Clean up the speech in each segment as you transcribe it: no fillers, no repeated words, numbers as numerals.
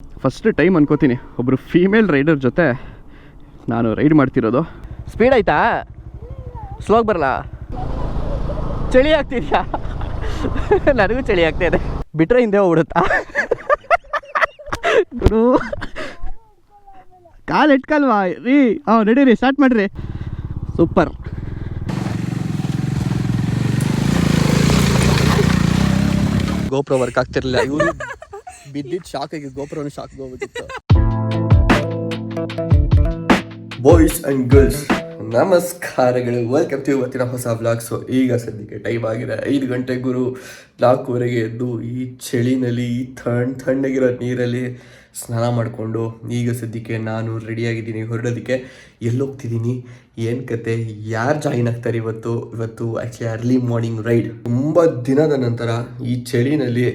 First time ಅನ್ಕೋತೀನಿ ಒಬ್ಬರು female rider ಜೊತೆ ನಾನು ರೈಡ್ ಮಾಡ್ತಿರೋದು. ಸ್ಪೀಡ್ ಆಯ್ತಾ? ಸ್ಲೋಗಿ ಬರಲ್ಲ? ಚಳಿ ಆಗ್ತಿದ್ಯಾ? ನನಗೂ ಚಳಿ ಆಗ್ತಾಯಿದೆ. ಬಿಟ್ಟರೆ ಹಿಂದೆ ಹೋಗ್ಬಿಡುತ್ತಾ? ಗುರು ಕಾಲು ಇಟ್ಕಲ್ವಾ ರೀ? ನಡೀರಿ, ಸ್ಟಾರ್ಟ್ ಮಾಡಿರಿ. ಸೂಪರ್. ಗೋಪ್ರೋ ವರ್ಕ್ ಆಗ್ತಿರ್ಲಿಲ್ಲ. ಇವರು ಬಿದ್ದಿದ್ದು ಶಾಕಿಗೆ ಗೋಪ್ರೋನು ಶಾಕ್ ಹೋಗ್ಬಿಟ್ಟಿತ್ತು. ಬಾಯ್ಸ್ ಅಂಡ್ ಗರ್ಲ್ಸ್ ನಮಸ್ಕಾರಗಳು, ವೆಲ್ಕಮ್ ಟು ಇವತ್ತಿನ ಹೊಸ ವ್ಲಾಗ್. ಸೊ ಈಗ ಸದ್ಯಕ್ಕೆ ಟೈಮ್ ಆಗಿದೆ 5 ಗಂಟೆ ಗುರು. 4:15 ಎದ್ದು ಈ ಚಳಿನಲ್ಲಿ ಈ ತಣ್ಣಗಿರೋ ನೀರಲ್ಲಿ ಸ್ನಾನ ಮಾಡಿಕೊಂಡು ಈಗ ಸದ್ಯಕ್ಕೆ ನಾನು ರೆಡಿಯಾಗಿದ್ದೀನಿ ಹೊರಡೋದಕ್ಕೆ. ಎಲ್ಲೋಗ್ತಿದ್ದೀನಿ, ಏನು ಕತೆ, ಯಾರು ಜಾಯಿನ್ ಆಗ್ತಾರೆ ಇವತ್ತು ಆ್ಯಕ್ಚುಲಿ ಅರ್ಲಿ ಮಾರ್ನಿಂಗ್ ರೈಡ್. ತುಂಬ ದಿನದ ನಂತರ ಈ ಚಳಿನಲ್ಲಿ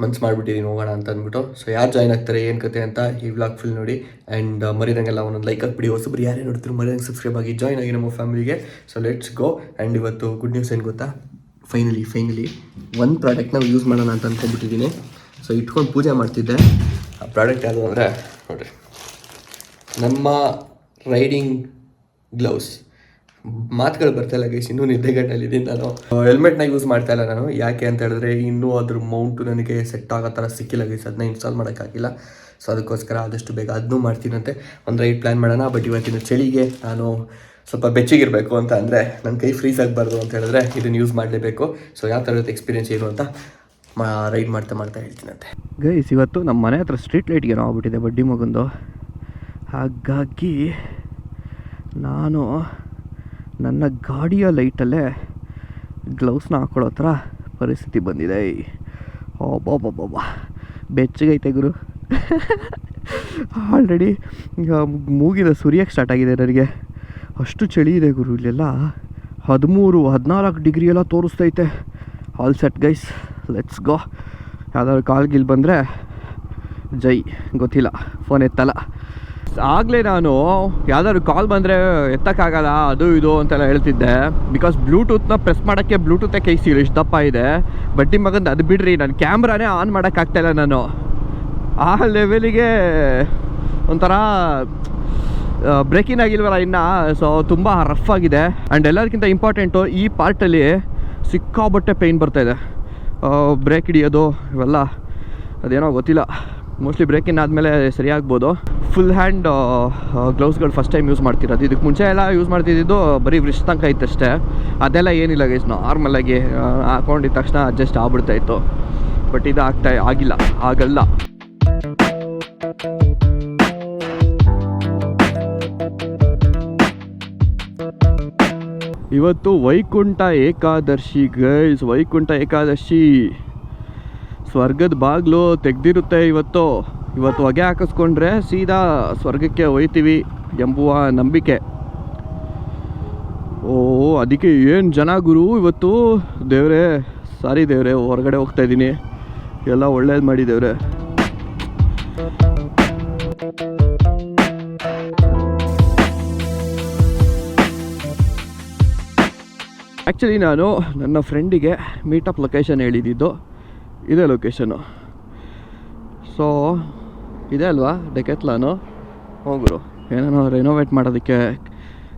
ಮನ್ಸು ಮಾಡಿಬಿಟ್ಟಿದ್ದೀನಿ ಹೋಗೋಣ ಅಂತ ಅಂದ್ಬಿಟ್ಟು. ಸೊ ಯಾರು ಜಾಯ್ನ್ ಆಗ್ತಾರೆ, ಏನು ಕತೆ ಅಂತ ಈ ವ್ಲಾಗ್ ಫುಲ್ ನೋಡಿ. ಆ್ಯಂಡ್ ಮರಿದಂಗೆಲ್ಲ ಒಂದೊಂದು ಲೈಕ್ ಹಾಕ್ಬಿಡಿ. ಹೊಸಬ್ರು ಯಾರೇ ನೋಡ್ತಿದ್ರು ಮರಿದಂಗೆ ಸಬ್ಸ್ಕ್ರೈಬ್ ಆಗಿ ಜಾಯ್ನ್ ಆಗಿ ನಮ್ಮ ಫ್ಯಾಮಿಲಿಗೆ. So let's go. ಆ್ಯಂಡ್ ಇವತ್ತು ಗುಡ್ ನ್ಯೂಸ್ ಏನು ಗೊತ್ತಾ, ಫೈನಲಿ ಒಂದು ಪ್ರಾಡಕ್ಟ್ನ ಯೂಸ್ ಮಾಡೋಣ ಅಂತ ಅಂದ್ಕೊಂಡ್ಬಿಟ್ಟಿದ್ದೀನಿ. ಸೊ ಇಟ್ಕೊಂಡು ಪೂಜೆ ಮಾಡ್ತಿದ್ದೆ. ಆ ಪ್ರಾಡಕ್ಟ್ ಯಾವುದು ಅಂದರೆ ನೋಡಿರಿ, ನಮ್ಮ ರೈಡಿಂಗ್ ಗ್ಲೌಸ್. ಮಾತುಗಳು ಬರ್ತಾಯಿಲ್ಲ ಗೈಸ್, ಇನ್ನೂ ನಿದ್ದೆಗಣ್ಣಲ್ಲಿದ್ದೀನಿ ನಾನು. ಹೆಲ್ಮೆಟ್ನ ಯೂಸ್ ಮಾಡ್ತಾ ಇಲ್ಲ ನಾನು. ಯಾಕೆ ಅಂತ ಹೇಳಿದ್ರೆ ಇನ್ನೂ ಅದ್ರ ಮೌಂಟು ನನಗೆ ಸೆಟ್ ಆಗೋ ಥರ ಸಿಕ್ಕಿಲ್ಲ ಗೈಸ್, ಅದನ್ನ ಇನ್ಸ್ಟಾಲ್ ಮಾಡೋಕ್ಕಾಗಿಲ್ಲ. ಸೊ ಅದಕ್ಕೋಸ್ಕರ ಆದಷ್ಟು ಬೇಗ ಅದನ್ನೂ ಮಾಡ್ತೀನಂತೆ. ಒಂದು ರೈಡ್ ಪ್ಲ್ಯಾನ್ ಮಾಡೋಣ. ಬಟ್ ಇವತ್ತಿನ ಚಳಿಗೆ ನಾನು ಸ್ವಲ್ಪ ಬೆಚ್ಚಗಿರಬೇಕು ಅಂತ ಅಂದರೆ ನನ್ನ ಕೈ ಫ್ರೀಸ್ ಆಗಬಾರ್ದು ಅಂತ ಹೇಳಿದ್ರೆ ಇದನ್ನು ಯೂಸ್ ಮಾಡಲೇಬೇಕು. ಸೊ ಯಾವ ಥರದ ಎಕ್ಸ್ಪೀರಿಯನ್ಸ್ ಏನು ಅಂತ ರೈಡ್ ಮಾಡ್ತಾ ಹೇಳ್ತೀನಂತೆ. ಗೈಸ್ ಇವತ್ತು ನಮ್ಮ ಮನೆ ಹತ್ರ ಸ್ಟ್ರೀಟ್ ಲೈಟ್ಗೆ ಏನೋ ಆಗ್ಬಿಟ್ಟಿದೆ ಬಡ್ಡಿ ಮಗಂದು. ಹಾಗಾಗಿ ನಾನು ನನ್ನ ಗಾಡಿಯ ಲೈಟಲ್ಲೇ ಗ್ಲೌಸ್ನ ಹಾಕೊಳ್ಳೋ ಥರ ಪರಿಸ್ಥಿತಿ ಬಂದಿದೆ. ಬಾಬಾ ಬೆಚ್ಚಗೈತೆ ಗುರು. ಆಲ್ರೆಡಿ ಈಗ ಮೂಗಿನ ಸುರಿಯೋಕ್ಕೆ ಸ್ಟಾರ್ಟ್ ಆಗಿದೆ ನನಗೆ, ಅಷ್ಟು ಚಳಿ ಇದೆ ಗುರು. ಇಲ್ಲೆಲ್ಲ 13-14 ಡಿಗ್ರಿ ಎಲ್ಲ ತೋರಿಸ್ತೈತೆ. All set guys, let's go. ಯಾವ್ದಾದ್ರು ಕಾಲ್ಗಿಲ್ ಬಂದರೆ ಜೈ, ಗೊತ್ತಿಲ್ಲ, ಫೋನ್ ಎತ್ತಲ್ಲ. ಆಗಲೇ ನಾನು ಯಾವ್ದಾದ್ರು ಕಾಲ್ ಬಂದರೆ ಎತ್ತಕ್ಕಾಗಲ್ಲ ಅದು ಇದು ಅಂತೆಲ್ಲ ಹೇಳ್ತಿದ್ದೆ. ಬಿಕಾಸ್ ಬ್ಲೂಟೂತ್ನ ಪ್ರೆಸ್ ಮಾಡೋಕ್ಕೆ ಬ್ಲೂಟೂತೇ ಕೈ ಸಿಗಲ್ಲ, ಇಷ್ಟು ದಪ್ಪ ಇದೆ ಬಡ್ಡಿ ಮಗಂದು. ಅದು ಬಿಡ್ರಿ, ನನ್ನ ಕ್ಯಾಮ್ರಾನೇ ಆನ್ ಮಾಡೋಕ್ಕಾಗ್ತಾಯಿಲ್ಲ ನಾನು. ಆ ಲೆವೆಲಿಗೆ ಒಂಥರ ಬ್ರೇಕಿಂಗ್ ಆಗಿಲ್ವಲ್ಲ ಇನ್ನು. ಸೊ ತುಂಬ ರಫ್ ಆಗಿದೆ. ಆ್ಯಂಡ್ ಎಲ್ಲದಕ್ಕಿಂತ ಇಂಪಾರ್ಟೆಂಟು, ಈ ಪಾರ್ಟಲ್ಲಿ ಸಿಕ್ಕಾಬಟ್ಟೆ ಪೇಯ್ನ್ ಬರ್ತಾಯಿದೆ. ಬ್ರೇಕ್ ಹಿಡಿಯೋದು ಇವೆಲ್ಲ ಅದೇನೋ ಗೊತ್ತಿಲ್ಲ. ಮೋಸ್ಟ್ಲಿ ಬ್ರೇಕಿನ್ ಆದಮೇಲೆ ಸರಿಯಾಗ್ಬೋದು. ಫುಲ್ ಹ್ಯಾಂಡ್ ಗ್ಲೌಸ್ಗಳು ಫಸ್ಟ್ ಟೈಮ್ ಯೂಸ್ ಮಾಡ್ತಿರೋದು. ಇದಕ್ಕೆ ಮುಂಚೆ ಎಲ್ಲ ಯೂಸ್ ಮಾಡ್ತಿದ್ದು ಬರೀ ವ್ರಿಸ್ಟ್ ತನಕ ಇತ್ತಷ್ಟೇ. ಅದೆಲ್ಲ ಏನಿಲ್ಲ ಗೈಸ್, ನಾರ್ಮಲಾಗಿ ಹಾಕೊಂಡಿದ ತಕ್ಷಣ ಅಡ್ಜಸ್ಟ್ ಆಗ್ಬಿಡ್ತಾಯಿತ್ತು. ಬಟ್ ಇದು ಆಗಲ್ಲ. ಇವತ್ತು ವೈಕುಂಠ ಏಕಾದಶಿ ಗೈಸ್, ವೈಕುಂಠ ಏಕಾದಶಿ. ಸ್ವರ್ಗದ ಬಾಗಿಲು ತೆಗ್ದಿರುತ್ತೆ ಇವತ್ತು ಹೊಗೆ ಹಾಕಿಸ್ಕೊಂಡ್ರೆ ಸೀದಾ ಸ್ವರ್ಗಕ್ಕೆ ಹೋಯ್ತೀವಿ ಎಂಬುವ ನಂಬಿಕೆ. ಅದಕ್ಕೆ ಏನು ಜನ ಗುರು ಇವತ್ತು. ದೇವ್ರೆ ಸಾರಿ ದೇವ್ರೆ, ಹೊರಗಡೆ ಹೋಗ್ತಾಯಿದ್ದೀನಿ, ಎಲ್ಲ ಒಳ್ಳೇದು ಮಾಡಿ ದೇವ್ರೆ. ಆ್ಯಕ್ಚುಲಿ ನಾನು ನನ್ನ ಫ್ರೆಂಡಿಗೆ ಮೀಟಪ್ ಲೊಕೇಶನ್ ಹೇಳಿದ್ದು ಇದೇ ಲೊಕೇಶನ್ನು. ಸೊ ಇದೆ ಅಲ್ವಾ ಡೆಕೆತ್ಲಾನು. ಹೋಗುರು ಏನೇನೋ ರೆನೋವೇಟ್ ಮಾಡೋದಕ್ಕೆ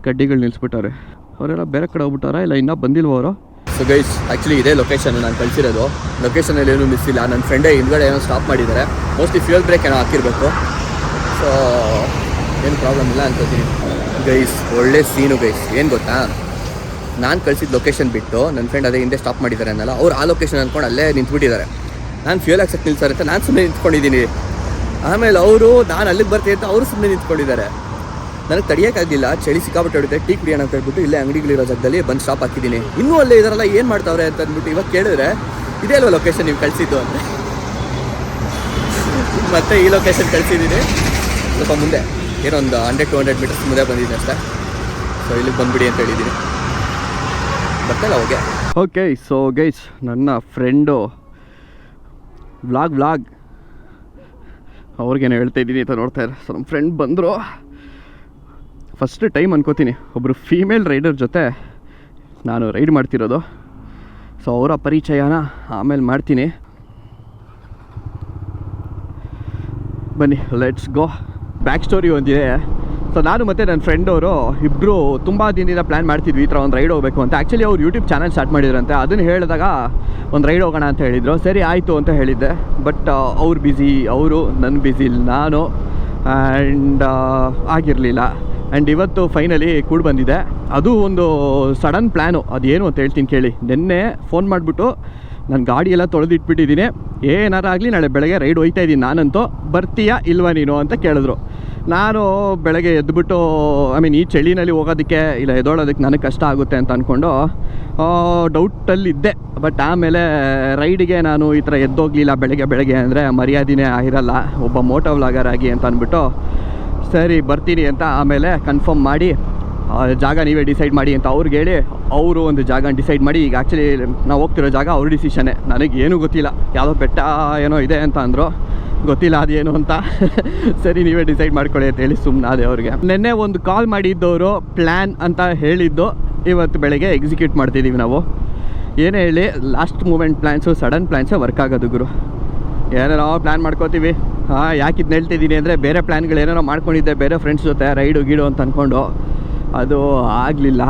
ಕಡ್ಡಿಗಳು ನಿಲ್ಲಿಸ್ಬಿಟ್ಟಾರೆ. ಅವರೆಲ್ಲ ಬೇರೆ ಕಡೆ ಹೋಗ್ಬಿಟ್ಟಾರ, ಇಲ್ಲ ಇನ್ನೂ ಬಂದಿಲ್ವ ಅವರು. ಸೊ ಗೈಸ್ ಆ್ಯಕ್ಚುಲಿ ಇದೇ ಲೊಕೇಶನ್ ನಾನು ಕಳಿಸಿರೋದು. ಲೊಕೇಶನಲ್ಲಿ ಏನೂ ಮಿಸ್ ಇಲ್ಲ. ನನ್ನ ಫ್ರೆಂಡೇ ಹಿಂದ್ಗಡೆ ಏನೋ ಸ್ಟಾಪ್ ಮಾಡಿದ್ದಾರೆ. ಮೋಸ್ಟ್ಲಿ ಫ್ಯೂಯಲ್ ಬ್ರೇಕ್ ಏನೋ ಹಾಕಿರಬೇಕು. ಸೊ ಏನು ಪ್ರಾಬ್ಲಮ್ ಇಲ್ಲ ಅನ್ಕೋತೀನಿ ಗೈಸ್. ಒಳ್ಳೆ ಸೀನು ಗೈಸ್. ಏನು ಗೊತ್ತಾ, ನಾನು ಕಳಿಸಿದ ಲೊಕೇಶನ್ ಬಿಟ್ಟು ನನ್ನ ಫ್ರೆಂಡ್ ಅದೇ ಹಿಂದೆ ಸ್ಟಾಪ್ ಮಾಡಿದ್ದಾರೆ ಅನ್ನಲ್ಲ, ಅವ್ರು ಆ ಲೊಕೇಶನ್ ಅಂದ್ಕೊಂಡು ಅಲ್ಲೇ ನಿಂತ್ಬಿಟ್ಟಿದ್ದಾರೆ. ನಾನು ಫ್ಯೂಯಲ್ ಹಾಕ್ಸಕ್ಕೆ ನಿಲ್ಸಾರೆ ಅಂತ ನಾನು ಸುಮ್ಮನೆ ನಿಂತ್ಕೊಂಡಿದ್ದೀನಿ. ಆಮೇಲೆ ನಾನು ಅಲ್ಲಿಗೆ ಬರ್ತೀನಿ ಅಂತ ಅವರು ಸುಮ್ಮನೆ ನಿಂತ್ಕೊಂಡಿದ್ದಾರೆ. ನನಗೆ ತಡಿಯೋಕ್ಕಾಗಲಿಲ್ಲ, ಚಳಿ ಸಿಕ್ಕಾಬಿಟ್ಟು ಹೊಡಿದೆ. ಟೀ ಕುಡಿಯೋಣ ಅಂತ ಹೇಳ್ಬಿಟ್ಟು ಇಲ್ಲೇ ಅಂಗಡಿಗಳಿರೋ ಜಾಗದಲ್ಲಿ ಬಂದು ಸ್ಟಾಪ್ ಹಾಕಿದ್ದೀನಿ. ಇನ್ನೂ ಅಲ್ಲೇ ಇದಾರಲ್ಲ, ಏನು ಮಾಡ್ತಾವ್ರೆ ಅಂತ ಅಂದ್ಬಿಟ್ಟು ಇವಾಗ ಕೇಳಿದ್ರೆ ಇದೇ ಅಲ್ವ ಲೊಕೇಶನ್ ನೀವು ಕಳಿಸಿದ್ದು ಅಂದರೆ ಮತ್ತೆ ಈ ಲೊಕೇಶನ್ ಕಳಿಸಿದ್ದೀನಿ. ಸ್ವಲ್ಪ ಮುಂದೆ ಏನೊಂದು 100-200 ಮೀಟರ್ಸ್ ಮುಂದೆ ಬಂದಿದ್ದೀನಿ ಅಷ್ಟೇ. ಸೊ ಇಲ್ಲಿಗೆ ಬಂದುಬಿಡಿ ಅಂತ ಹೇಳಿದ್ದೀನಿ. ಬರ್ತಲ್ಲ ಹೋಗೆ. ಓಕೆ ಸೊ ಗೈಸ್, ನನ್ನ ಫ್ರೆಂಡು ವ್ಲಾಗ್ ಅವ್ರಿಗೇನು ಹೇಳ್ತಾ ಇದ್ದೀನಿ ಅಂತ ನೋಡ್ತಾ ಇದ್ದಾರೆ. ಸೊ ನಮ್ಮ ಫ್ರೆಂಡ್ ಬಂದರು. ಫಸ್ಟ್ ಟೈಮ್ ಅನ್ಕೋತೀನಿ ಒಬ್ಬರು ಫೀಮೇಲ್ ರೈಡರ್ ಜೊತೆ ನಾನು ರೈಡ್ ಮಾಡ್ತಿರೋದು. ಸೊ ಅವರ ಪರಿಚಯನ ಆಮೇಲೆ ಮಾಡ್ತೀನಿ. ಬನ್ನಿ ಲೆಟ್ಸ್ ಗೋ. ಬ್ಯಾಕ್ ಸ್ಟೋರಿ ಒಂದಿದೆ. ಸೊ ನಾನು ಮತ್ತು ನನ್ನ ಫ್ರೆಂಡವರು ಇಬ್ಬರು ತುಂಬ ದಿನದಿಂದ ಪ್ಲ್ಯಾನ್ ಮಾಡ್ತಿದ್ವಿ ಈ ಥರ ಒಂದು ರೈಡ್ ಹೋಗಬೇಕು ಅಂತ. ಆ್ಯಕ್ಚುಲಿ ಅವ್ರು ಯೂಟ್ಯೂಬ್ ಚಾನಲ್ ಸ್ಟಾರ್ಟ್ ಮಾಡಿದ್ರಂತೆ. ಅದನ್ನು ಹೇಳಿದಾಗ ಒಂದು ರೈಡ್ ಹೋಗೋಣ ಅಂತ ಹೇಳಿದರು. ಸರಿ ಆಯಿತು ಅಂತ ಹೇಳಿದ್ದೆ. ಬಟ್ ಅವ್ರು ಬ್ಯುಸಿ, ಅವರು ನನ್ನ ಬ್ಯುಸಿ, ನಾನು ಆ್ಯಂಡ್ ಆಗಿರಲಿಲ್ಲ. ಆ್ಯಂಡ್ ಇವತ್ತು ಫೈನಲಿ ಕೂಡ ಬಂದಿದೆ. ಅದು ಒಂದು ಸಡನ್ ಪ್ಲ್ಯಾನು. ಅದೇನು ಅಂತ ಹೇಳ್ತೀನಿ ಕೇಳಿ. ನಿನ್ನೆ ಫೋನ್ ಮಾಡಿಬಿಟ್ಟು ನಾನು ಗಾಡಿ ಎಲ್ಲ ತೊಳೆದಿಟ್ಬಿಟ್ಟಿದ್ದೀನಿ, ಏನಾರು ಆಗಲಿ ನಾಳೆ ಬೆಳಗ್ಗೆ ರೈಡ್ ಹೋಗ್ತಾ ಇದ್ದೀನಿ ನಾನಂತೂ, ಬರ್ತೀಯಾ ಇಲ್ವಾ ನೀನು ಅಂತ ಕೇಳಿದ್ರು. ನಾನು ಬೆಳಗ್ಗೆ ಎದ್ದುಬಿಟ್ಟು ಈ ಚಳಿನಲ್ಲಿ ಹೋಗೋದಕ್ಕೆ ಇಲ್ಲ ಎದ್ದೋಳೋದಕ್ಕೆ ನನಗೆ ಕಷ್ಟ ಆಗುತ್ತೆ ಅಂತ ಅಂದ್ಕೊಂಡು ಡೌಟಲ್ಲಿದ್ದೆ. ಬಟ್ ಆಮೇಲೆ ರೈಡಿಗೆ ನಾನು ಈ ಥರ ಎದ್ದೋಗಲಿಲ್ಲ ಬೆಳಗ್ಗೆ ಅಂದರೆ ಮರ್ಯಾದೆನೇ ಆಗಿರಲ್ಲ ಒಬ್ಬ ಮೋಟೋ ವ್ಲಾಗರ್ ಆಗಿ ಅಂತ ಅಂದ್ಬಿಟ್ಟು ಸರಿ ಬರ್ತೀನಿ ಅಂತ ಆಮೇಲೆ ಕನ್ಫರ್ಮ್ ಮಾಡಿ ಜಾಗ ನೀವೇ ಡಿಸೈಡ್ ಮಾಡಿ ಅಂತ ಅವ್ರಿಗೆ ಹೇಳಿ ಅವರು ಒಂದು ಜಾಗ ಡಿಸೈಡ್ ಮಾಡಿ. ಈಗ ಆ್ಯಕ್ಚುಲಿ ನಾವು ಹೋಗ್ತಿರೋ ಜಾಗ ಅವ್ರ ಡಿಸಿಷನ್ನೇ, ನನಗೇನು ಗೊತ್ತಿಲ್ಲ. ಯಾವುದೋ ಬೆಟ್ಟ ಏನೋ ಇದೆ ಅಂತ ಅಂದರು, ಗೊತ್ತಿಲ್ಲ ಅದೇನು ಅಂತ. ಸರಿ ನೀವೇ ಡಿಸೈಡ್ ಮಾಡ್ಕೊಳ್ಳಿ ಅಂತ ಹೇಳಿ ಸುಮ್ಮನಾದೆ ಅವ್ರಿಗೆ. ನಿನ್ನೆ ಒಂದು ಕಾಲ್ ಮಾಡಿದ್ದವರು ಪ್ಲ್ಯಾನ್ ಅಂತ ಹೇಳಿದ್ದು ಇವತ್ತು ಬೆಳಗ್ಗೆ ಎಕ್ಸಿಕ್ಯೂಟ್ ಮಾಡ್ತಿದ್ದೀವಿ ನಾವು. ಏನೇ ಹೇಳಿ ಲಾಸ್ಟ್ ಮೂಮೆಂಟ್ ಪ್ಲ್ಯಾನ್ಸು, ಸಡನ್ ಪ್ಲ್ಯಾನ್ಸೇ ವರ್ಕ್ ಆಗೋದು ಗುರು. ಏನೇನೋ ಪ್ಲ್ಯಾನ್ ಮಾಡ್ಕೋತೀವಿ. ಯಾಕೆ ಇದನ್ನ ಹೇಳ್ತಿದ್ದೀನಿ ಅಂದರೆ ಬೇರೆ ಪ್ಲ್ಯಾನ್ಗಳು ಏನೇನೋ ಮಾಡ್ಕೊಂಡಿದ್ದೆ ಬೇರೆ ಫ್ರೆಂಡ್ಸ್ ಜೊತೆ ರೈಡು ಗೀಡು ಅಂತ ಅಂದ್ಕೊಂಡು ಅದು ಆಗಲಿಲ್ಲ.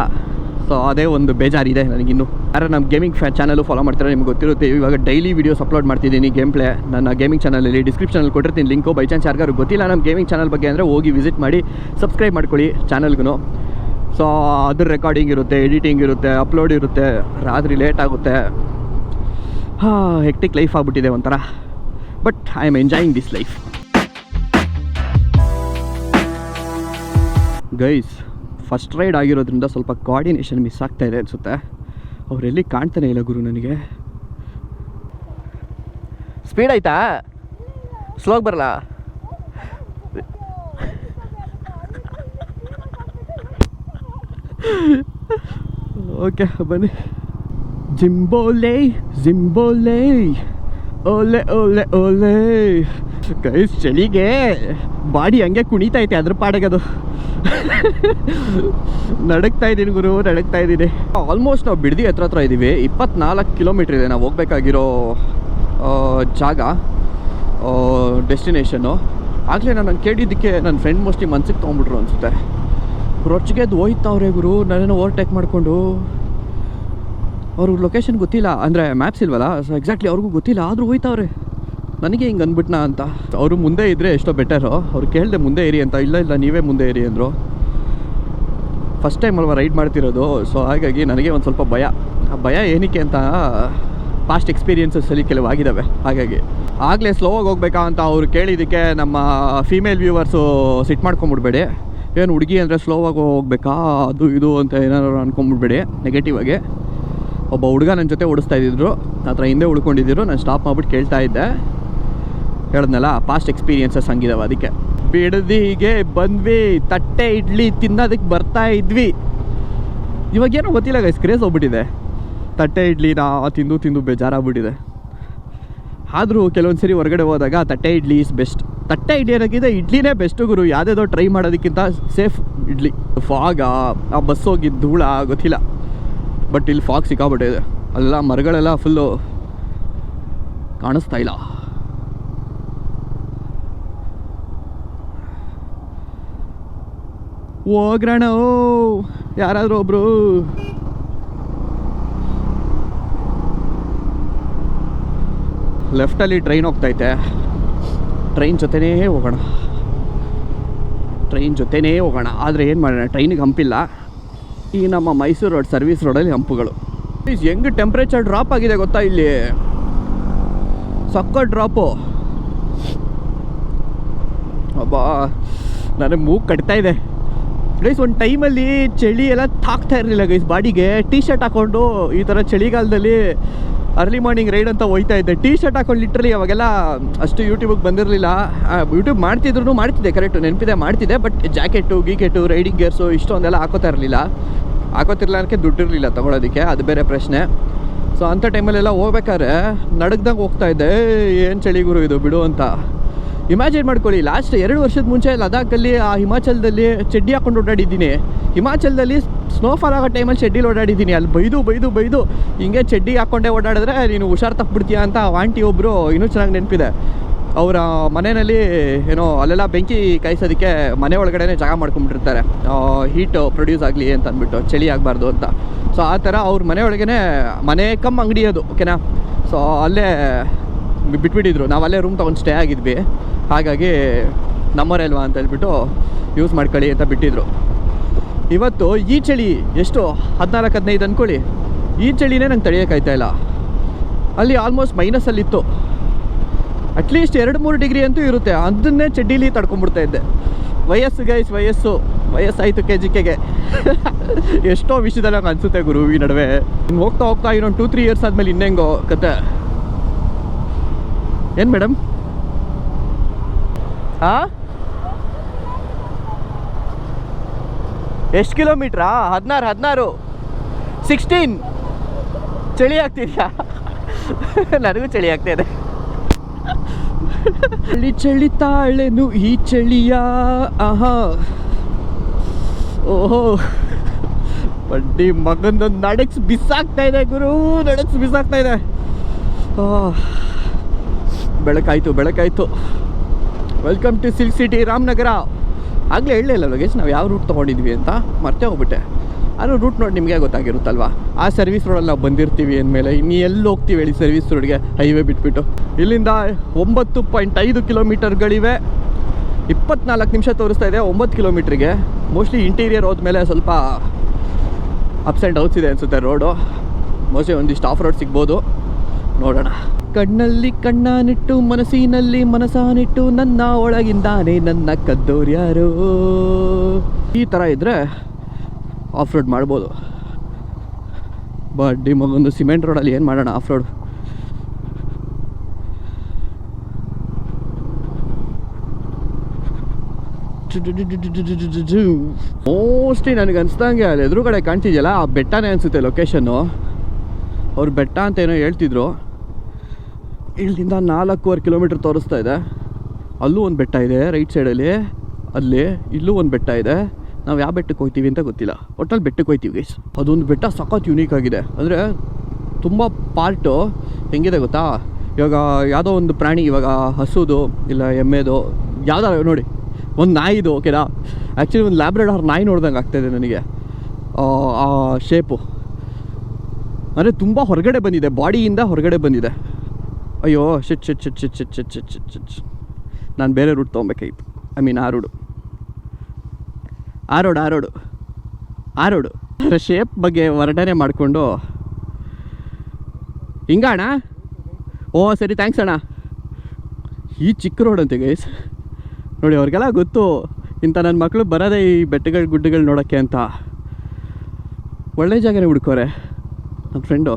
ಸೊ ಅದೇ ಒಂದು ಬೇಜಾರಿದೆ ನನಗಿನ್ನು. ಯಾರು ನಮ್ಮ ಗೇಮಿಂಗ್ ಚಾನಲು ಫಾಲೋ ಮಾಡ್ತಾರೆ ನಿಮ್ಗೆ ಗೊತ್ತಿರುತ್ತೆ. ಇವಾಗ ಡೈಲಿ ವೀಡಿಯೋಸ್ ಅಪ್ಲೋಡ್ ಮಾಡ್ತಿದ್ದೀನಿ ಗೇಮ್ ಪ್ಲೇ. ನನ್ನ ಗೇಮಿಂಗ್ ಚಾನಲಲ್ಲಿ ಡಿಸ್ಕ್ರಿಪ್ಷನಲ್ಲಿ ಕೊಟ್ಟಿರ್ತೀನಿ ಲಿಂಕು. ಬೈ ಚಾನ್ಸ್ ಯಾರಿಗಾರು ಗೊತ್ತಿಲ್ಲ ನಮ್ಮ ಗೇಮಿಂಗ್ ಚಾನಲ್ ಬಗ್ಗೆ ಅಂದರೆ ಹೋಗಿ ವಿಸಿಟ್ ಮಾಡಿ ಸಬ್ಸ್ಕ್ರೈಬ್ ಮಾಡ್ಕೊಳ್ಳಿ ಚಾನಲ್ಗೂ. ಸೊ ಅದ್ರ ರೆಕಾರ್ಡಿಂಗ್ ಇರುತ್ತೆ, ಎಡಿಟಿಂಗ್ ಇರುತ್ತೆ, ಅಪ್ಲೋಡ್ ಇರುತ್ತೆ, ರಾತ್ರಿ ಲೇಟ್ ಆಗುತ್ತೆ. ಹೆಕ್ಟಿಕ್ ಲೈಫ್ ಆಗಿಬಿಟ್ಟಿದೆ ಒಂಥರ. But I am enjoying this life. Guys, first ride ಆಗಿರೋದ್ರಿಂದ ಸ್ವಲ್ಪ ಕೋಆರ್ಡಿನೇಷನ್ ಮಿಸ್ ಆಗ್ತಾಯಿದೆ ಅನಿಸುತ್ತೆ. ಅವರೆಲ್ಲಿ ಕಾಣ್ತಾನೆ ಇಲ್ಲ ಗುರು ನನಗೆ. ಸ್ಪೀಡ್ ಆಯ್ತಾ? ಸ್ಲೋಗೆ ಬರಲ್ಲ? ಓಕೆ ಬನ್ನಿ. ಜಿಂಬೋಲೆ ಜಿಂಬೋಲೆ ಓಲೆ ಓಲೆ ಓಲೆ. ಗೈಸ್ ಚಳಿಗೆ ಬಾಡಿ ಹಂಗೆ ಕುಣಿತೈತೆ ಅದ್ರ ಪಾಡಗದು. ನಡಕ್ತಾ ಇದ್ದೀನಿ ಗುರು, ನಡಕ್ತಾ ಇದ್ದೀನಿ. ಆಲ್ಮೋಸ್ಟ್ ನಾವು ಬಿಡದಿ ಹತ್ರ ಇದ್ದೀವಿ. 24 ಕಿಲೋಮೀಟ್ರ್ ಇದೆ ನಾವು ಹೋಗ್ಬೇಕಾಗಿರೋ ಜಾಗ, ಡೆಸ್ಟಿನೇಷನ್ನು. ಆಗಲೇ ನಾನು ಕೇಳಿದ್ದಕ್ಕೆ ನನ್ನ ಫ್ರೆಂಡ್ ಮೋಸ್ಟ್ಲಿ ಮನ್ಸಿಗೆ ತೊಗೊಂಬಿಟ್ರು ಅನಿಸುತ್ತೆ. ರೊಚ್ಚಿಗೆದ್ದು ಹೋಯ್ತವ್ರೆ ಗುರು ನನ್ನನ್ನು ಓವರ್ಟೇಕ್ ಮಾಡಿಕೊಂಡು. ಅವ್ರಿಗೆ ಲೊಕೇಶನ್ ಗೊತ್ತಿಲ್ಲ, ಅಂದರೆ ಮ್ಯಾಪ್ಸ್ ಇಲ್ವಲ್ಲ, ಸೊ ಎಕ್ಸಾಕ್ಟ್ಲಿ ಅವ್ರಿಗೂ ಗೊತ್ತಿಲ್ಲ, ಆದರೂ ಹೋಯ್ತವ್ರೆ. ನನಗೆ ಹಿಂಗೆ ಅಂದ್ಬಿಟ್ನಾ ಅಂತ. ಅವರು ಮುಂದೆ ಇದ್ದರೆ ಎಷ್ಟೋ ಬೆಟರು. ಅವ್ರು ಕೇಳಿದೆ ಮುಂದೆ ಇರಿ ಅಂತ. ಇಲ್ಲ ನೀವೇ ಮುಂದೆ ಇರಿ ಅಂದರು. ಫಸ್ಟ್ ಟೈಮ್ ಅಲ್ವಾ ರೈಡ್ ಮಾಡ್ತಿರೋದು, ಸೊ ಹಾಗಾಗಿ ನನಗೆ ಒಂದು ಸ್ವಲ್ಪ ಭಯ. ಆ ಭಯ ಏನಕ್ಕೆ ಅಂತ ಪಾಸ್ಟ್ ಎಕ್ಸ್ಪೀರಿಯನ್ಸಸ್ಸಲ್ಲಿ ಕೆಲವಾಗಿದ್ದಾವೆ. ಹಾಗಾಗಿ ಆಗಲೇ ಸ್ಲೋವಾಗಿ ಹೋಗ್ಬೇಕಾ ಅಂತ ಅವ್ರು ಕೇಳಿದ್ದಕ್ಕೆ ನಮ್ಮ ಫೀಮೇಲ್ ವ್ಯೂವರ್ಸು ಸಿಟ್ಟು ಮಾಡ್ಕೊಂಬಿಡ್ಬೇಡಿ. ಏನು ಹುಡುಗಿ ಅಂದರೆ ಸ್ಲೋವಾಗಿ ಹೋಗ್ಬೇಕಾ ಅದು ಇದು ಅಂತ ಏನಾದ್ರು ಅಂದ್ಕೊಂಬಿಡ್ಬೇಡಿ ನೆಗೆಟಿವ್ ಆಗಿ. ಒಬ್ಬ ಹುಡುಗ ನನ್ನ ಜೊತೆ ಓಡಿಸ್ತಾ ಇದ್ದಿದ್ರು, ಆ ಥರ ಹಿಂದೆ ಉಳ್ಕೊಂಡಿದ್ದರು. ನಾನು ಸ್ಟಾಪ್ ಮಾಡಿಬಿಟ್ಟು ಕೇಳ್ತಾ ಇದ್ದೆ. ಹೇಳಿದ್ನಲ್ಲ ಪಾಸ್ಟ್ ಎಕ್ಸ್ಪೀರಿಯನ್ಸಸ್ ಹಂಗಿದಾವೆ. ಅದಕ್ಕೆ ಬಿಡದಿಗೆ ಬಂದ್ವಿ, ತಟ್ಟೆ ಇಡ್ಲಿ ತಿನ್ನೋದಕ್ಕೆ ಬರ್ತಾ ಇದ್ವಿ. ಇವಾಗೇನೋ ಗೊತ್ತಿಲ್ಲ ಗೈಸ್, ಕ್ರೇಜ್ ಹೋಗ್ಬಿಟ್ಟಿದೆ ತಟ್ಟೆ ಇಡ್ಲಿನ ತಿಂದು ಬೇಜಾರಾಗ್ಬಿಟ್ಟಿದೆ. ಆದರೂ ಕೆಲವೊಂದು ಸರಿ ಹೊರಗಡೆ ಹೋದಾಗ ತಟ್ಟೆ ಇಡ್ಲಿ ಈಸ್ ಬೆಸ್ಟ್. ತಟ್ಟೆ ಇಡ್ಲಿ ಅನ್ನೋಕ್ಕಿಂತ ಇಡ್ಲಿನೇ ಬೆಸ್ಟು ಗುರು. ಯಾವುದೇದೋ ಟ್ರೈ ಮಾಡೋದಕ್ಕಿಂತ ಸೇಫ್ ಇಡ್ಲಿ. ಫಾಗ ಆ ಬಸ್ ಹೋಗಿದ್ದು ಧೂಳ ಗೊತ್ತಿಲ್ಲ, ಬಟ್ ಇಲ್ಲಿ ಫಾಗ್ ಸಿಕ್ಕಾಬಿಟ್ಟಿದೆ. ಅಲ್ಲ ಮರಗಳೆಲ್ಲ ಫುಲ್ಲು ಕಾಣಿಸ್ತಾ ಇಲ್ಲ. ಹೋಗ್ರಣ ಯಾರಾದರೂ ಒಬ್ರು. ಲೆಫ್ಟಲ್ಲಿ ಟ್ರೈನ್ ಹೋಗ್ತೈತೆ, ಟ್ರೈನ್ ಜೊತೆನೇ ಹೋಗೋಣ. ಆದರೆ ಏನು ಮಾಡೋಣ, ಟ್ರೈನಿಗೆ ಹಂಪಿಲ್ಲ. ಈ ನಮ್ಮ ಮೈಸೂರು ರೋಡ್ ಸರ್ವಿಸ್ ರೋಡಲ್ಲಿ ಹಂಪುಗಳು. ಹೆಂಗೆ ಟೆಂಪ್ರೇಚರ್ ಡ್ರಾಪ್ ಆಗಿದೆ ಗೊತ್ತಾ ಇಲ್ಲಿ, ಸಕ್ಕ ಡ್ರಾಪು. ಅಬ್ಬಾ ನನಗೆ ಮೂಗು ಕಟ್ತಾ ಇದೆ ಗೈಸ್. ಒಂದು ಟೈಮಲ್ಲಿ ಚಳಿ ಎಲ್ಲ ತಾಕ್ತಾ ಇರಲಿಲ್ಲ ಗೈಸ್ ಬಾಡಿಗೆ. ಟೀ ಶರ್ಟ್ ಹಾಕ್ಕೊಂಡು ಈ ಥರ ಚಳಿಗಾಲದಲ್ಲಿ ಅರ್ಲಿ ಮಾರ್ನಿಂಗ್ ರೈಡ್ ಅಂತ ಹೋಗ್ತಾ ಇದ್ದೆ. ಟೀ ಶರ್ಟ್ ಹಾಕೊಂಡು ಲಿಟ್ರಲಿ. ಅವಾಗೆಲ್ಲ ಅಷ್ಟು ಯೂಟ್ಯೂಬಿಗೆ ಬಂದಿರಲಿಲ್ಲ. ಯೂಟ್ಯೂಬ್ ಮಾಡ್ತಿದ್ದೆ ಕರೆಕ್ಟು ನೆನಪಿದೆ, ಮಾಡ್ತಿದ್ದೆ. ಬಟ್ ಗೀಕೆಟು ರೈಡಿಂಗ್ ಗೇರ್ಸು ಇಷ್ಟೊಂದೆಲ್ಲ ಹಾಕೋತಿರಲಿಲ್ಲ ಅನ್ನೋಕ್ಕೆ ದುಡ್ಡಿರಲಿಲ್ಲ ತೊಗೊಳೋದಕ್ಕೆ, ಅದು ಬೇರೆ ಪ್ರಶ್ನೆ. ಸೊ ಅಂಥ ಟೈಮಲ್ಲೆಲ್ಲ ಹೋಗ್ಬೇಕಾದ್ರೆ ನಡಗ್ದಂಗೆ ಹೋಗ್ತಾಯಿದ್ದೆ. ಏನು ಚಳಿ ಗುರು ಇದು ಬಿಡು ಅಂತ. ಇಮ್ಯಾಜಿನ್ ಮಾಡ್ಕೊಳ್ಳಿ, ಲಾಸ್ಟ್ 2 ವರ್ಷದ ಮುಂಚೆ ಲದಾಖಲ್ಲಿ ಆ ಹಿಮಾಚಲದಲ್ಲಿ ಚಡ್ಡಿ ಹಾಕೊಂಡು ಓಡಾಡಿದ್ದೀನಿ. ಹಿಮಾಚಲದಲ್ಲಿ ಸ್ನೋಫಾಲ್ ಆಗೋ ಟೈಮಲ್ಲಿ ಚಡ್ಡಿಲಿ ಓಡಾಡಿದ್ದೀನಿ. ಅಲ್ಲಿ ಬೈದು ಹಿಂಗೆ ಚಡ್ಡಿ ಹಾಕ್ಕೊಂಡೇ ಓಡಾಡಿದ್ರೆ ನೀನು ಹುಷಾರು ತಪ್ಪಿಬಿಡ್ತೀಯ ಅಂತ ಆಂಟಿ ಒಬ್ಬರು ಇನ್ನೂ ಚೆನ್ನಾಗಿ ನೆನಪಿದೆ. ಅವರ ಮನೆಯಲ್ಲಿ ಏನೋ ಅಲ್ಲೆಲ್ಲ ಬೆಂಕಿ ಕಾಯಿಸೋದಕ್ಕೆ ಮನೆ ಒಳಗಡೆ ಜಾಗ ಮಾಡ್ಕೊಂಡ್ಬಿಟ್ಟಿರ್ತಾರೆ, ಹೀಟ್ ಪ್ರೊಡ್ಯೂಸ್ ಆಗಲಿ ಅಂತ ಅಂದ್ಬಿಟ್ಟು, ಚಳಿ ಆಗಬಾರ್ದು ಅಂತ. ಸೊ ಆ ಥರ ಅವ್ರ ಮನೆ ಒಳಗೇ ಮನೆ ಕಮ್ ಅಂಗಡಿ ಅದು, ಓಕೆನಾ. ಸೊ ಅಲ್ಲೇ ಬಿಟ್ಬಿಟ್ಟಿದ್ರು, ನಾವು ಅಲ್ಲೇ ರೂಮ್ ತೊಗೊಂಡು ಸ್ಟೇ ಆಗಿದ್ವಿ. ಹಾಗಾಗಿ ನಮ್ಮವರೇ ಅಲ್ವಾ ಅಂತ ಹೇಳ್ಬಿಟ್ಟು ಯೂಸ್ ಮಾಡ್ಕೊಳ್ಳಿ ಅಂತ ಬಿಟ್ಟಿದ್ರು. ಇವತ್ತು ಈ ಚಳಿ ಎಷ್ಟು 14-15 ಅಂದ್ಕೊಳ್ಳಿ, ಈ ಚಳಿನೇ ನಂಗೆ ತಡೆಯೋಕ್ಕಾಯ್ತಾ ಇಲ್ಲ. ಅಲ್ಲಿ ಆಲ್ಮೋಸ್ಟ್ ಮೈನಸಲ್ಲಿತ್ತು, ಅಟ್ಲೀಸ್ಟ್ 2-3 ಡಿಗ್ರಿ ಅಂತೂ ಇರುತ್ತೆ. ಅದನ್ನೇ ಚಡ್ಡೀಲಿ ತಡ್ಕೊಂಡ್ಬಿಡ್ತಾ ಇದ್ದೆ. ವಯಸ್ಸು ಗೈಸ್, ವಯಸ್ಸಾಯಿತು KGKಗೆ. ಎಷ್ಟೋ ವಿಷಯದಲ್ಲಿ ನಂಗೆ ಅನಿಸುತ್ತೆ ಗುರು ಈ ನಡುವೆ. ಹೋಗ್ತಾ ಹೋಗ್ತಾ ಇನ್ನೊಂದು 2-3 ಇಯರ್ಸ್ ಆದಮೇಲೆ ಇನ್ನೆಂಗೋ ಕತೆ. ಏನು ಮೇಡಮ್? ಹಾಂ, ಎಷ್ಟು ಕಿಲೋಮೀಟ್ರಾ? 16 16. ಚಳಿ ಆಗ್ತಿದ್ಯಾ? ನನಗೂ ಚಳಿ ಆಗ್ತಾಯಿದೆ. ಚಳಿ ತಾಳೆನು ಈ ಚಳಿಯ, ಆಹಾ ಓಹೋ ಬಡ್ಡಿ ಮಗಂದೊಂದು ನಡಕ್ಸ್ ಬಿಸಾಕ್ತಾ ಇದೆ ಗುರು, ನಡಕ್ಸ್ ಬಿಸಾಕ್ತಾ ಇದೆ. ಬೆಳಕಾಯ್ತು. Welcome to silk city Ramanagara. ಆಗಲೇ ಹೇಳಲಿಲ್ಲ ಲೋಗೇಶ್ ನಾವು ಯಾವ ರೂಟ್ ತೊಗೊಂಡಿದ್ವಿ ಅಂತ, ಮರ್ತೇ ಹೋಗ್ಬಿಟ್ಟೆ. ಅದು ರೂಟ್ ನೋಡಿ ನಿಮಗೆ ಗೊತ್ತಾಗಿರುತ್ತಲ್ವ. ಆ ಸರ್ವಿಸ್ ರೋಡಲ್ಲಿ ನಾವು ಬಂದಿರ್ತೀವಿ ಅಂದಮೇಲೆ ಇನ್ನು ಎಲ್ಲಿ ಹೋಗ್ತೀವಿ ಹೇಳಿ ಸರ್ವಿಸ್ ರೋಡ್ಗೆ, ಹೈವೇ ಬಿಟ್ಬಿಟ್ಟು. ಇಲ್ಲಿಂದ 9.5 ಕಿಲೋಮೀಟರ್ಗಳಿವೆ. 24 ನಿಮಿಷ ತೋರಿಸ್ತಾ ಇದೆ 9 ಕಿಲೋಮೀಟ್ರಿಗೆ. ಮೋಸ್ಟ್ಲಿ ಇಂಟೀರಿಯರ್ ಹೋದ್ಮೇಲೆ ಸ್ವಲ್ಪ ಅಪ್ಸ್ ಆ್ಯಂಡ್ ಡೌನ್ಸ್ ಇದೆ ಅನಿಸುತ್ತೆ ರೋಡು. ಮೋಸ್ಟ್ಲಿ ಒಂದಿಷ್ಟು ಆಫ್ ರೋಡ್ ಸಿಗ್ಬೋದು, ನೋಡೋಣ. ಕಣ್ಣಲ್ಲಿ ಕಣ್ಣಾನಿಟ್ಟು ಮನಸ್ಸಿನಲ್ಲಿ ಮನಸ್ಸಾನಿಟ್ಟು ನನ್ನ ಒಳಗಿಂದಾನೆ ನನ್ನ ಕದ್ದೋರ್ಯಾರೋ. ಈ ಥರ ಇದ್ದರೆ ಆಫ್ ರೋಡ್ ಮಾಡ್ಬೋದು. ಬಡ್ಡಿ ಮಗೊಂದು ಸಿಮೆಂಟ್ ರೋಡಲ್ಲಿ ಏನು ಮಾಡೋಣ ಆಫ್ ರೋಡ್. ಮೋಸ್ಟ್ಲಿ ನನಗೆ ಅನಿಸ್ದಂಗೆ ಅಲ್ಲಿ ಎದುರುಗಡೆ ಕಾಣ್ತಿದೆಯಲ್ಲ ಆ ಬೆಟ್ಟನೇ ಅನಿಸುತ್ತೆ ಲೊಕೇಶನ್ನು. ಅವ್ರು ಬೆಟ್ಟ ಅಂತ ಏನೋ ಹೇಳ್ತಿದ್ರು. ಇಲ್ಲಿಂದ 4.25 ಕಿಲೋಮೀಟ್ರ್ ತೋರಿಸ್ತಾ ಇದೆ. ಅಲ್ಲೂ ಒಂದು ಬೆಟ್ಟ ಇದೆ ರೈಟ್ ಸೈಡಲ್ಲಿ, ಅಲ್ಲಿ ಇಲ್ಲೂ ಒಂದು ಬೆಟ್ಟ ಇದೆ. ನಾವು ಯಾವ ಬೆಟ್ಟಕ್ಕೆ ಹೋಗ್ತೀವಿ ಅಂತ ಗೊತ್ತಿಲ್ಲ, ಒಟ್ಟಲ್ಲಿ ಬೆಟ್ಟಕ್ಕೆ ಹೋಗ್ತೀವಿ ಗೈಸ್. ಅದೊಂದು ಬೆಟ್ಟ ಸಖತ್ ಯುನೀಕ್ ಆಗಿದೆ. ಅಂದರೆ ತುಂಬ ಪಾರ್ಟು ಹೆಂಗಿದೆ ಗೊತ್ತಾ, ಇವಾಗ ಯಾವುದೋ ಒಂದು ಪ್ರಾಣಿ, ಇವಾಗ ಹಸುದು ಇಲ್ಲ ಎಮ್ಮೆದು ಯಾವ್ದಾರು ನೋಡಿ, ಒಂದು ನಾಯಿದು, ಓಕೆನಾ. ಆ್ಯಕ್ಚುಲಿ ಒಂದು ಲ್ಯಾಬ್ರಡಾರ್ ನಾಯಿ ನೋಡ್ದಂಗೆ ಆಗ್ತಾಯಿದೆ ನನಗೆ ಆ ಶೇಪು. ಅಂದರೆ ತುಂಬ ಹೊರಗಡೆ ಬಂದಿದೆ, ಬಾಡಿಯಿಂದ ಹೊರಗಡೆ ಬಂದಿದೆ. ಅಯ್ಯೋ ಶಿಟ್. ನಾನು ಬೇರೆ ರೂಟ್ ತೊಗೊಬೇಕಾಗಿತ್ತು. ಐ ಮೀನ್ ಆ ರೋಡು ಶೇಪ್ ಬಗ್ಗೆ ವರ್ಣನೆ ಮಾಡಿಕೊಂಡು ಹಿಂಗಣ್ಣ. ಓ ಸರಿ, ಥ್ಯಾಂಕ್ಸ್ ಅಣ್ಣ. ಈ ಚಿಕ್ಕ ರೋಡ್ ಅಂತೆ ಗೈಸ್. ನೋಡಿ ಅವ್ರಿಗೆಲ್ಲ ಗೊತ್ತು ಇಂಥ ನನ್ನ ಮಕ್ಕಳು ಬರೋದೇ ಈ ಬೆಟ್ಟಗಳು ಗುಡ್ಡಗಳು ನೋಡೋಕ್ಕೆ ಅಂತ. ಒಳ್ಳೆ ಜಾಗನೇ ಹುಡ್ಕೋರೆ ನನ್ನ ಫ್ರೆಂಡು.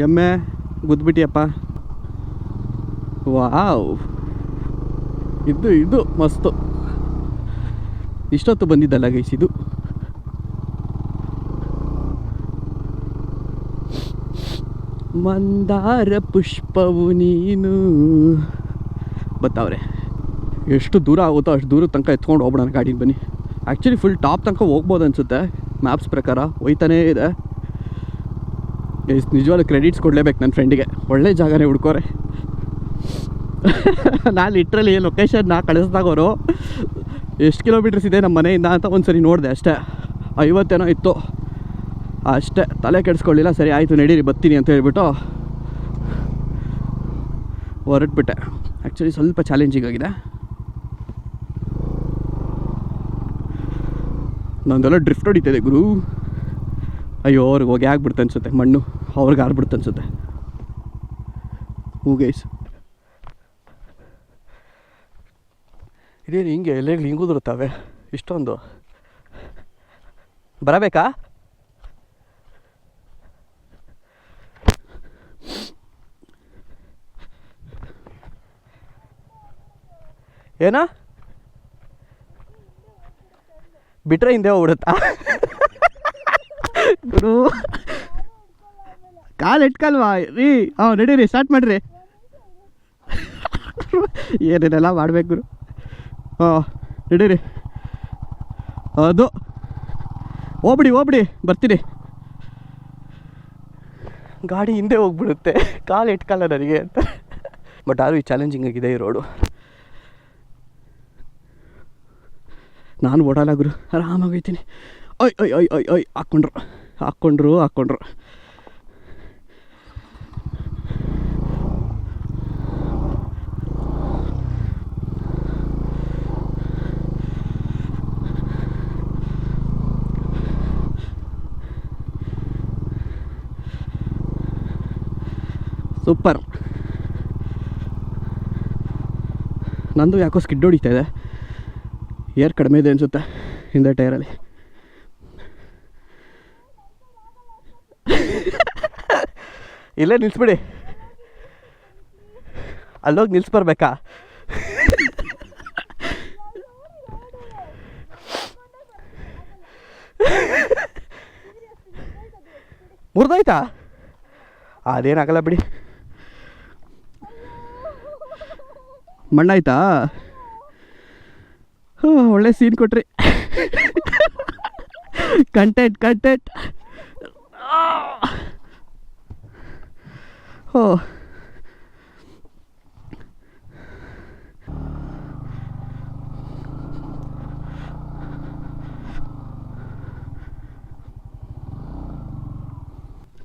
ಎಮ್ಮೆ ಗುದ್ಬಿಟ್ಟಿಯಪ್ಪ. ವಾವ್, ಇದು ಮಸ್ತು. ಇಷ್ಟೊತ್ತು ಬಂದಿದ್ದಲ್ಲ ಗೈಸ್ ಇದು. ಮಂದಾರ ಪುಷ್ಪವು ನೀನು. ಬರ್ತಾವ್ರೆ. ಎಷ್ಟು ದೂರ ಆಗುತ್ತೋ ಅಷ್ಟು ದೂರ ತನಕ ಎತ್ಕೊಂಡು ಹೋಗ್ಬಿಡೋಣ ಗಾಡಿಗೆ ಬನ್ನಿ. ಆ್ಯಕ್ಚುಲಿ ಫುಲ್ ಟಾಪ್ ತನಕ ಹೋಗ್ಬೋದು ಅನಿಸುತ್ತೆ ಮ್ಯಾಪ್ಸ್ ಪ್ರಕಾರ. ಹೋಯ್ತಾನೇ ಇದೆ. ನಿಜವಾಗ್ಲೂ ಕ್ರೆಡಿಟ್ಸ್ ಕೊಡಲೇಬೇಕು ನನ್ನ ಫ್ರೆಂಡಿಗೆ. ಒಳ್ಳೆ ಜಾಗನೇ ಹುಡ್ಕೋರೆ. ನಾನು ಲಿಟ್ರಲಿ ಲೊಕೇಶನ್ನ ಕಳಿಸ್ದಾಗವರು ಎಷ್ಟು ಕಿಲೋಮೀಟರ್ಸ್ ಇದೆ ನಮ್ಮ ಮನೆಯಿಂದ ಅಂತ ಒಂದು ಸರಿ ನೋಡಿದೆ ಅಷ್ಟೇ. 50 ಇತ್ತು ಅಷ್ಟೇ. ತಲೆ ಕೆಡಿಸ್ಕೊಳ್ಳಿಲ್ಲ. ಸರಿ ಆಯಿತು ನಡೀರಿ ಬರ್ತೀನಿ ಅಂತ ಹೇಳ್ಬಿಟ್ಟು ಹೊರಟ್ಬಿಟ್ಟೆ. ಆ್ಯಕ್ಚುಲಿ ಸ್ವಲ್ಪ ಚಾಲೆಂಜಿಂಗ್ ಆಗಿದೆ. ನಂದೆಲ್ಲ ಡ್ರಿಫ್ಟ್ ಹೊಡಿತಿದೆ ಗುರು. ಅಯ್ಯೋ ಅವ್ರಿಗೆ ಹೋಗಿ ಆಗ್ಬಿಡ್ತು ಅನ್ಸುತ್ತೆ, ಮಣ್ಣು ಅವ್ರಿಗೆ ಆರ್ಬಿಡ್ತು ಅನ್ಸುತ್ತೆ. ಹೂ ಗೈಸ್, ಇದೇನು ಹಿಂಗೆ ಎಲೆಗಳು ಹಿಂಗುದಿರುತ್ತವೆ ಇಷ್ಟೊಂದು. ಬರಬೇಕಾ? ಏನ ಬಿಟ್ರೆ ಹಿಂದೆ ಹೋಗ್ಬಿಡುತ್ತಾ? ಗುರು ಕಾಲು ಇಟ್ಕಲ್ವಾ ರೀ? ನಡೀರಿ, ಸ್ಟಾರ್ಟ್ ಮಾಡಿರಿ. ಏನೇನೆಲ್ಲ ಮಾಡ್ಬೇಕು ಗುರು. ನಡೀರಿ. ಅದು ಹೋಗ್ಬಿಡಿ ಬರ್ತೀನಿ. ಗಾಡಿ ಹಿಂದೆ ಹೋಗ್ಬಿಡುತ್ತೆ, ಕಾಲು ಇಟ್ಕಲ್ಲ ನನಗೆ ಅಂತ. ಬಟ್ ಆದರೂ ಈ ಚಾಲೆಂಜಿಂಗ್ ಆಗಿದೆ ಈ ರೋಡು. ನಾನು ಓಡಲ್ಲ ಗುರು, ಆರಾಮಾಗೈತೀನಿ. ಒಯ್ ಒಯ್ ಒಯ್ ಒಯ್ ಒಯ್ ಹಾಕ್ಕೊಂಡ್ರು. ಸೂಪರ್. ನಂದು ಯಾಕೋ ಸ್ಕಿಡ್ ಹೊಡಿತಾ ಇದೆ, ಏರ್ ಕಡಿಮೆ ಇದೆ ಅನಿಸುತ್ತೆ ಹಿಂದೆ ಟೈರಲ್ಲಿ. ಇಲ್ಲೇ ನಿಲ್ಲಿಸ್ಬಿಡಿ, ಅಲ್ಲೋಗಿ ನಿಲ್ಲಿಸ್ಬರ್ಬೇಕಾ? ಮುರಿದೋಯ್ತಾ? ಅದೇನಾಗಲ್ಲ ಬಿಡಿ. ಮಣ್ಣಾಯ್ತಾ? ಒಳ್ಳೆ ಸೀನ್ ಕೊಟ್ರಿ. ಕಂಟೆಂಟ್. ಓ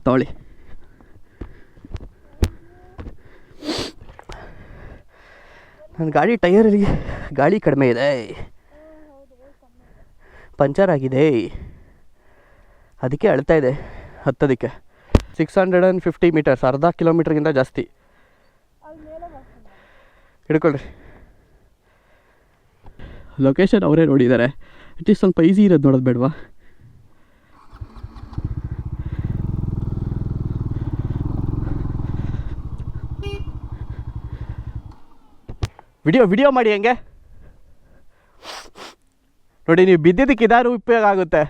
ತಗೊಳ್ಳಿ. ನನ್ನ ಗಾಡಿ ಟೈರಲ್ಲಿ ಗಾಳಿ ಕಡಿಮೆ ಇದೆ, ಪಂಚರ್ ಆಗಿದೆ, ಅದಕ್ಕೆ ಅಳ್ತಾ ಇದೆ ಹತ್ತೋದಕ್ಕೆ. 650 ಮೀಟರ್ಸ್, ಅರ್ಧ ಕಿಲೋಮೀಟ್ರ್ಗಿಂತ ಜಾಸ್ತಿ. ಹಿಡ್ಕೊಳ್ರಿ. ಲೊಕೇಶನ್ ಅವರೇ ನೋಡಿದ್ದಾರೆ, ಅಟ್ಲೀಸ್ಟ್ ಸ್ವಲ್ಪ ಈಸಿ ಇರೋದು ನೋಡೋದು ಬೇಡವಾ? ವಿಡಿಯೋ ಮಾಡಿ ಹೆಂಗೆ ನೋಡಿ, ನೀವು ಬಿದ್ದಿದ್ದಕ್ಕೆ ಇದಾರು ಉಪಯೋಗ ಆಗುತ್ತೆ.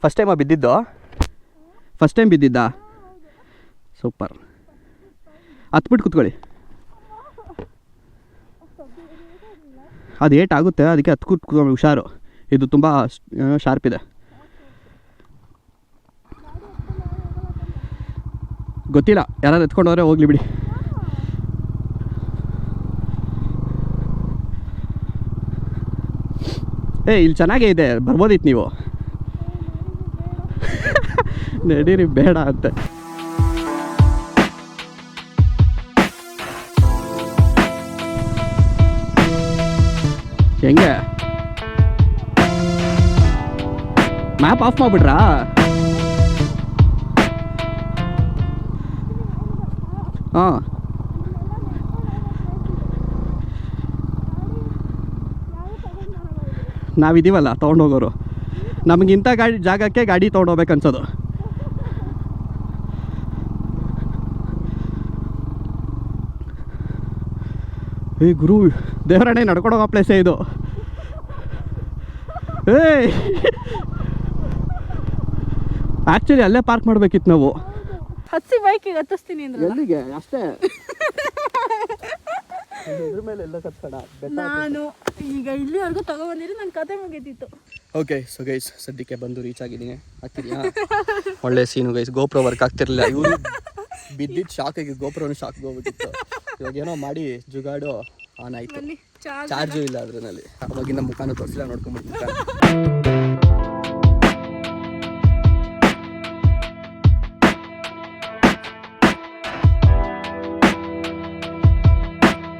ಫಸ್ಟ್ ಟೈಮ್ ಬಿದ್ದಿದ್ದಾ? ಸೂಪರ್. ಹತ್ಬಿಟ್ಟು ಕೂತ್ಕೊಳ್ಳಿ. ಅದು ಏಟಾಗುತ್ತೆ, ಅದಕ್ಕೆ ಹತ್ತು ಕೂತ್ಕೊಳ್ಳಿ, ಹುಷಾರು. ಇದು ತುಂಬ ಶಾರ್ಪ್ ಇದೆ. ಗೊತ್ತಿಲ್ಲ, ಯಾರು ಎತ್ಕೊಂಡು ಹೋದ್ರೆ ಹೋಗ್ಲಿ ಬಿಡಿ. ಇಲ್ಲಿ ಚೆನ್ನಾಗೇ ಇದೆ, ಬರ್ಬೋದಿತ್ತು ನೀವು. ನಡೀರಿ ಬೇಡ ಅಂತ. ಹೆಂಗೆ ಮ್ಯಾಪ್ ಆಫ್ ಮಾಡಿಬಿಟ್ರಾ? ಹಾಂ, ನಾವಿದ್ದೀವಲ್ಲ ತೊಗೊಂಡೋಗೋರು, ನಮಗಿಂಥ ಜಾಗಕ್ಕೆ ಗಾಡಿ ತೊಗೊಂಡೋಗ್ಬೇಕು ಅನ್ಸೋದು. ಗುರು, ದೇವರಾಣೆ ನಡ್ಕೊಂಡೋಗೋ ಪ್ಲೇಸೇ ಇದು. ಆ್ಯಕ್ಚುಲಿ ಅಲ್ಲೇ ಪಾರ್ಕ್ ಮಾಡ್ಬೇಕಿತ್ತು ನಾವು. ಹತ್ಸಿ ಬೈಕಿಗೆ ಹತ್ತಿಸ್ತೀನಿ ಅಂದ್ರೆ ಎಲ್ಲಿಗೆ ಅಷ್ಟೇ. ಇದ್ರ ಮೇಲೆ ಎಲ್ಲ ಕತ್ಕಡ ನಾನು ಈಗ ಇಲ್ಲಿವರೆಗೂ ತಗೊಬಂದಿರಿ, ನನ್ನ ಕತೆ ಮುಗೀತಿತ್ತು. ಓಕೆ, ಸೊ ಗೈಸ್ ಸದ್ಯಕ್ಕೆ ಬಂದು ರೀಚ್ ಆಗಿದ್ದೀನಿ. ಆಗ್ತಿದ್ಯಾ? ಒಳ್ಳೆ ಸೀನು ಗೈಸ್. ಗೋಪ್ರೋ ವರ್ಕ್ ಆಗ್ತಿರ್ಲಿಲ್ಲ, ಇವರು ಬಿದ್ದಿದ್ದು ಶಾಕಿಗೆ ಗೋಪ್ರೋನು ಶಾಕ್ ಹೋಗ್ಬಿಟ್ಟಿತ್ತು. ಇವಾಗ ಏನೋ ಮಾಡಿ ಜುಗಾಡು ಆನ್ ಆಯ್ತು, ಚಾರ್ಜು ಇಲ್ಲ ಅದ್ರಲ್ಲಿ. ಅವಾಗಿಂದ ಮುಖಾನು ತೋರಿಸಿಲ್ಲ, ನೋಡ್ಕೊಂಡ್ಬಿಡ್ತಿದ್ದ.